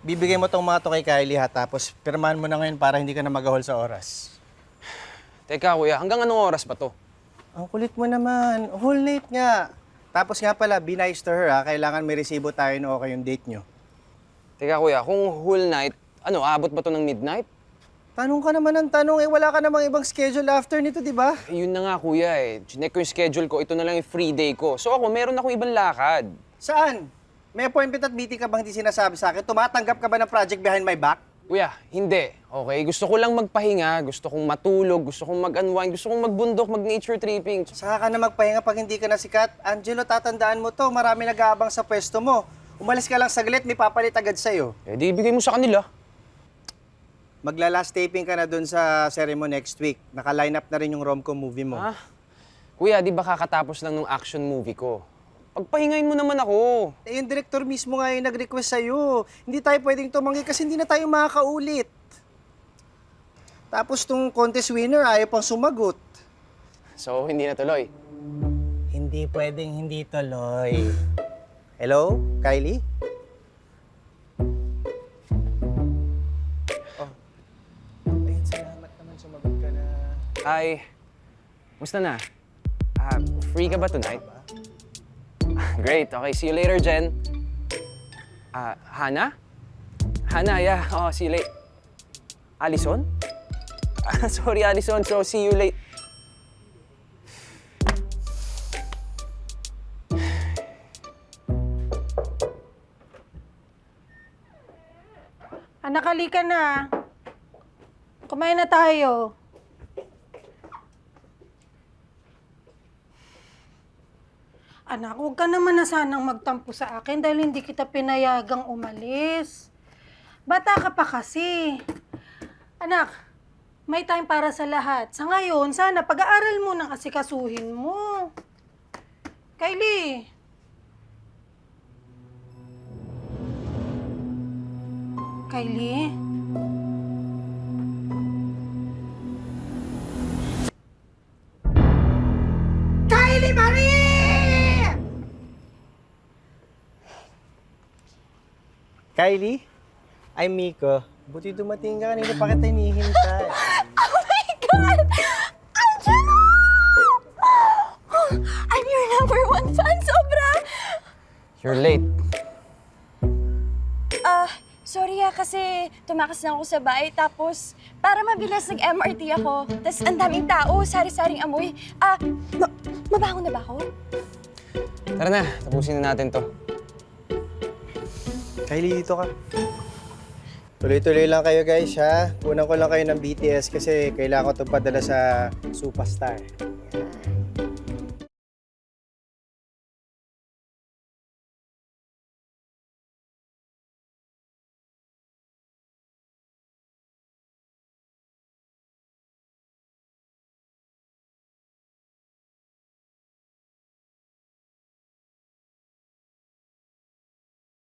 bibigay mo tong mga to kay Kylie ha, tapos pirmahan mo na ngayon para hindi ka na magahol sa oras. Teka, kuya, hanggang anong oras pa to? Ang kulit mo naman. Whole night nga. Tapos nga pala, be nice to her ha. Kailangan may resibo tayo na okay yung date nyo. Teka, kuya, kung whole night, abot ba to ng midnight? Tanong ka naman ng tanong eh. Wala ka namang ibang schedule after nito, di ba? Yun na nga, kuya eh. Chinek ko yung schedule ko, ito na lang yung free day ko. So ako, meron akong ibang lakad. Saan? May appointment at meeting ka bang hindi sinasabi sa akin? Tumatanggap ka ba ng project behind my back? Kuya, hindi. Okay? Gusto ko lang magpahinga, gusto kong matulog, gusto kong mag-unwind, gusto kong magbundok, mag-nature tripping. Saka ka na magpahinga pag hindi ka na sikat. Angelo, tatandaan mo to. Marami nag-aabang sa pwesto mo. Umalis ka lang saglit, may papalit agad sa'yo. Eh, di ibigay mo sa kanila. Magla-last taping ka na dun sa ceremony next week. Naka-line up na rin yung rom-com movie mo. Ha? Kuya, di ba kakatapos lang ng action movie ko? Pagpahingayin mo naman ako. Eh, yung director mismo nga yung nag-request sa'yo. Hindi tayo pwedeng tumanggi kasi hindi na tayo makakaulit. Tapos tong contest winner ayaw pang sumagot. So, hindi na tuloy. Hindi pwedeng hindi tuloy. Hello, Kylie? Oh. Ayun, salamat naman sumagot ka na. Ay, musta na? Free ka ba tonight? Great. Okay, see you later, Jen. Hana? Hana, yeah. Oh, see you late. Allison? Sorry, Allison. So, see you late. Anak, halika na. Kumain na tayo. Anak, huwag ka naman na sanang magtampo sa akin dahil hindi kita pinayagang umalis. Bata ka pa kasi. Anak, may time para sa lahat. Sa ngayon, sana pag-aaral mo nang asikasuhin mo. Kylie. Kylie? Kylie Marie! Kylie? I'm Miko. Buti dumating ka, kanina pa kita hinihintay. Oh my God! Angelo! I'm your #1 fan, sobra! You're late. Sorry kasi tumakas na ako sa bahay, tapos para mabilis nag-MRT ako. Tapos ang daming tao, sari-saring amoy. Mabaho na ba ako? Tara na, tapusin na natin to. Kylie, dito ka. Tuloy-tuloy lang kayo guys ha. Kunan ko lang kayo ng BTS kasi kailangan ko itong padala sa Superstar. Yan.